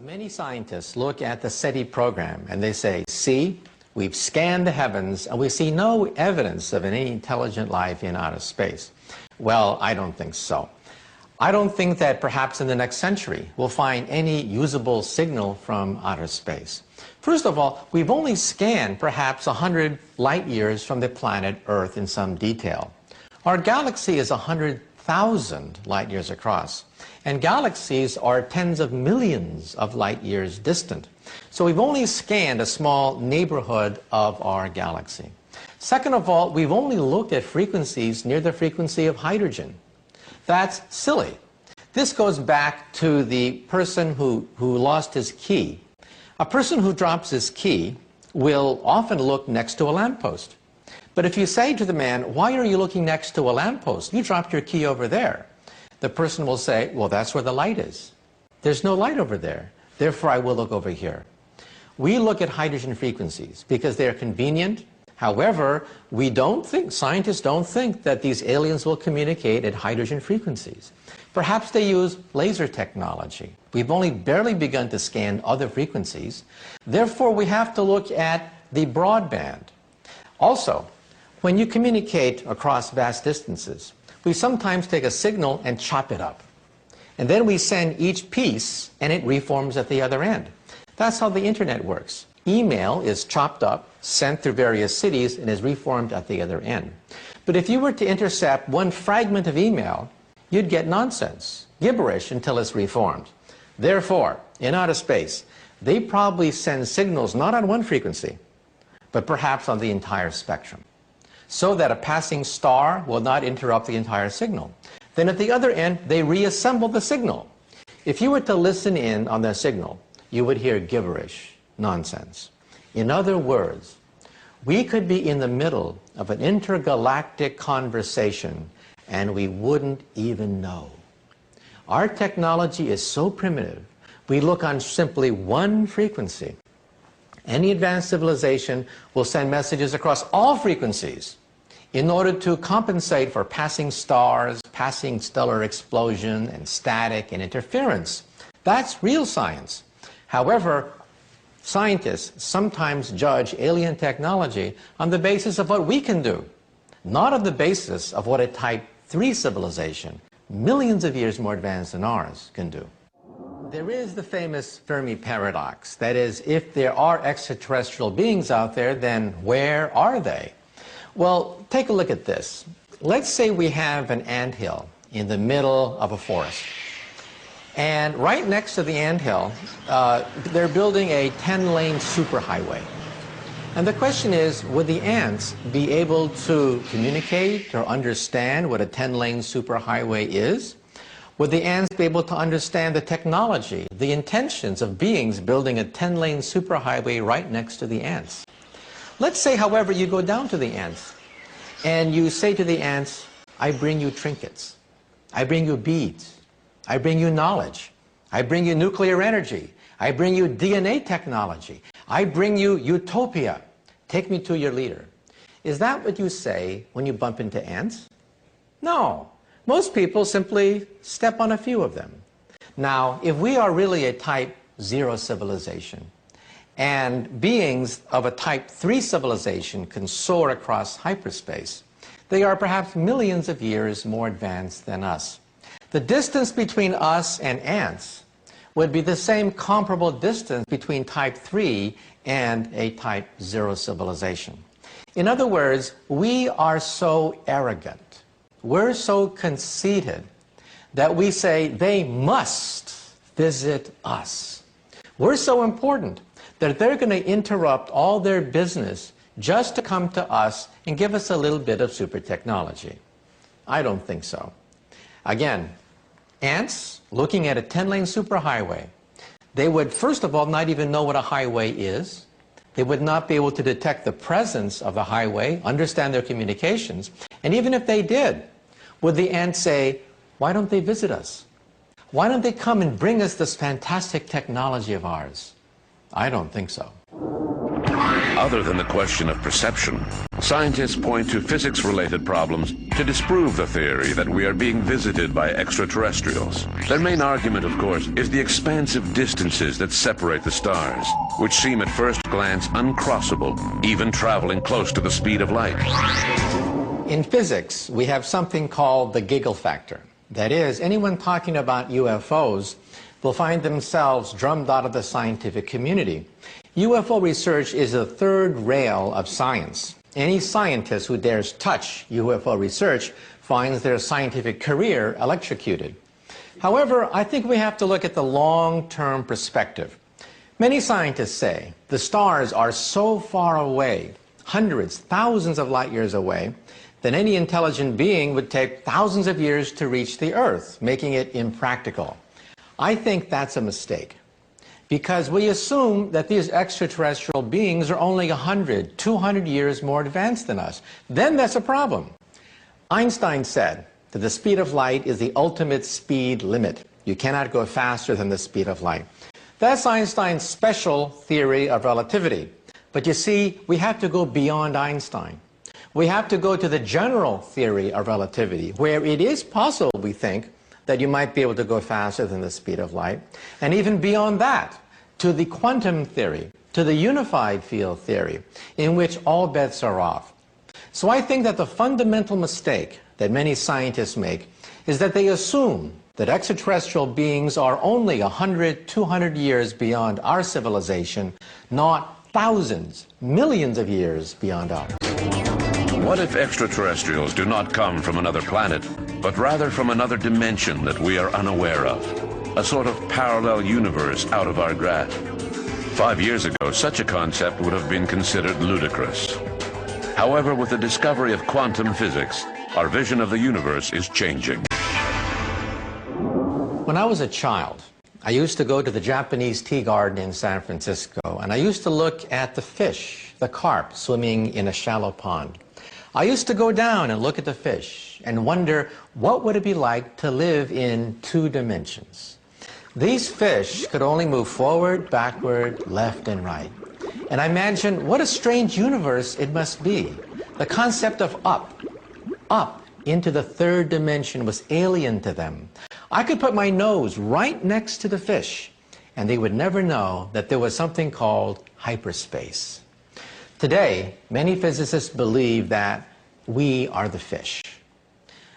Many scientists look at the SETI program and they say, see, we've scanned the heavens and we see no evidence of any intelligent life in outer space. Well, I don't think so. I don't think that perhaps in the next century we'll find any usable signal from outer space. First of all, we've only scanned perhaps 100 light years from the planet Earth in some detail. Our galaxy is 100,000 light years across, and galaxies are tens of millions of light years distant. So we've only scanned a small neighborhood of our galaxy. Second of all, we've only looked at frequencies near the frequency of hydrogen. That's silly. This goes back to the person who lost his key. A person who drops his key will often look next to a lamppost. But if you say to the man, why are you looking next to a lamppost? You dropped your key over there. The person will say, well, that's where the light is. There's no light over there. Therefore, I will look over here. We look at hydrogen frequencies because they're convenient. However, scientists don't think that these aliens will communicate at hydrogen frequencies. Perhaps they use laser technology. We've only barely begun to scan other frequencies. Therefore, we have to look at the broadband. Also, when you communicate across vast distances, we sometimes take a signal and chop it up. And then we send each piece and it reforms at the other end. That's how the internet works. Email is chopped up, sent through various cities, and is reformed at the other end. But if you were to intercept one fragment of email, you'd get nonsense, gibberish until it's reformed. Therefore, in outer space, they probably send signals not on one frequency, but perhaps on the entire spectrum, so that a passing star will not interrupt the entire signal. Then at the other end, they reassemble the signal. If you were to listen in on their signal, you would hear gibberish, nonsense. In other words, we could be in the middle of an intergalactic conversation and we wouldn't even know. Our technology is so primitive, we look on simply one frequency. Any advanced civilization will send messages across all frequencies in order to compensate for passing stars, passing stellar explosion, and static and interference. That's real science. However, scientists sometimes judge alien technology on the basis of what we can do, not on the basis of what a Type 3 civilization, millions of years more advanced than ours, can do. There is the famous Fermi paradox. That is, if there are extraterrestrial beings out there, then where are they? Well, take a look at this. Let's say we have an anthill in the middle of a forest. And right next to the anthill, they're building a 10-lane superhighway. And the question is, would the ants be able to communicate or understand what a 10-lane superhighway is? Would the ants be able to understand the technology, the intentions of beings building a 10-lane superhighway right next to the ants? Let's say, however, you go down to the ants and you say to the ants, I bring you trinkets, I bring you beads, I bring you knowledge, I bring you nuclear energy, I bring you DNA technology, I bring you utopia, take me to your leader. Is that what you say when you bump into ants? No. Most people simply step on a few of them. Now, if we are really a Type 0 civilization, and beings of a Type 3 civilization can soar across hyperspace, they are perhaps millions of years more advanced than us. The distance between us and ants would be the same comparable distance between Type 3 and a Type 0 civilization. In other words, we are so arrogant, we're so conceited that we say they must visit us. We're so important that they're going to interrupt all their business just to come to us and give us a little bit of super technology. I don't think so. Again, ants looking at a 10-lane superhighway, they would first of all not even know what a highway is. They would not be able to detect the presence of a highway, understand their communications, and even if they did, would the ants say, why don't they visit us? Why don't they come and bring us this fantastic technology of ours? I don't think so. Other than the question of perception, scientists point to physics-related problems to disprove the theory that we are being visited by extraterrestrials. Their main argument, of course, is the expansive distances that separate the stars, which seem at first glance uncrossable, even traveling close to the speed of light. In physics, we have something called the giggle factor. That is, anyone talking about UFOs will find themselves drummed out of the scientific community. UFO research is the third rail of science. Any scientist who dares touch UFO research finds their scientific career electrocuted. However, I think we have to look at the long-term perspective. Many scientists say the stars are so far away, hundreds, thousands of light years away, that any intelligent being would take thousands of years to reach the Earth, making it impractical. I think that's a mistake, because we assume that these extraterrestrial beings are only 100, 200 years more advanced than us. Then that's a problem. Einstein said that the speed of light is the ultimate speed limit. You cannot go faster than the speed of light. That's Einstein's special theory of relativity. But you see, we have to go beyond Einstein. We have to go to the general theory of relativity, where it is possible, we think, that you might be able to go faster than the speed of light. And even beyond that, to the quantum theory, to the unified field theory, in which all bets are off. So I think that the fundamental mistake that many scientists make is that they assume that extraterrestrial beings are only 100, 200 years beyond our civilization, not thousands, millions of years beyond ours. What if extraterrestrials do not come from another planet, but rather from another dimension that we are unaware of? A sort of parallel universe out of our grasp. 5 years ago, such a concept would have been considered ludicrous. However, with the discovery of quantum physics, our vision of the universe is changing. When I was a child, I used to go to the Japanese tea garden in San Francisco, and I used to look at the fish, the carp, swimming in a shallow pond. I used to go down and look at the fish and wonder what would it be like to live in 2 dimensions. These fish could only move forward, backward, left, and right. And I imagined what a strange universe it must be. The concept of up into the 3rd dimension was alien to them. I could put my nose right next to the fish, and they would never know that there was something called hyperspace. Today, many physicists believe that we are the fish.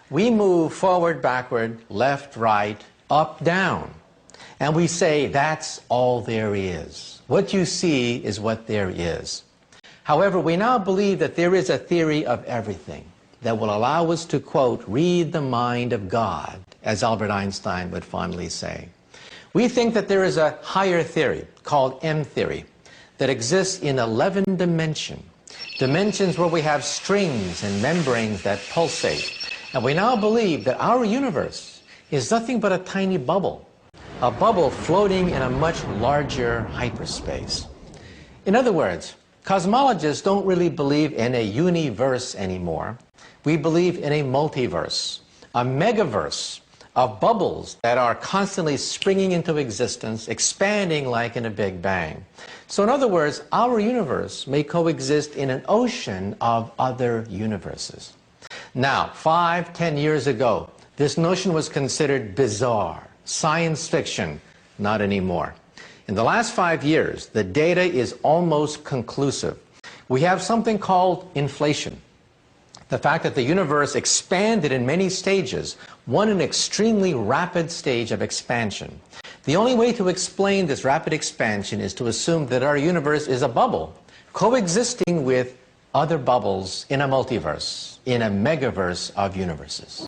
We move forward, backward, left, right, up, down. And we say that's all there is. What you see is what there is. However, we now believe that there is a theory of everything that will allow us to, quote, read the mind of God, as Albert Einstein would fondly say. We think that there is a higher theory called M theory that exists in 11 dimensions where we have strings and membranes that pulsate. And we now believe that our universe is nothing but a tiny bubble, a bubble floating in a much larger hyperspace. In other words, cosmologists don't really believe in a universe anymore. We believe in a multiverse, a megaverse of bubbles that are constantly springing into existence, expanding like in a Big Bang. So in other words, our universe may coexist in an ocean of other universes. Now, 5, 10 years ago, this notion was considered bizarre, science fiction. Not anymore. In the last 5 years, the data is almost conclusive. We have something called inflation. The fact that the universe expanded in many stages, one an extremely rapid stage of expansion. The only way to explain this rapid expansion is to assume that our universe is a bubble, coexisting with other bubbles in a multiverse, in a megaverse of universes.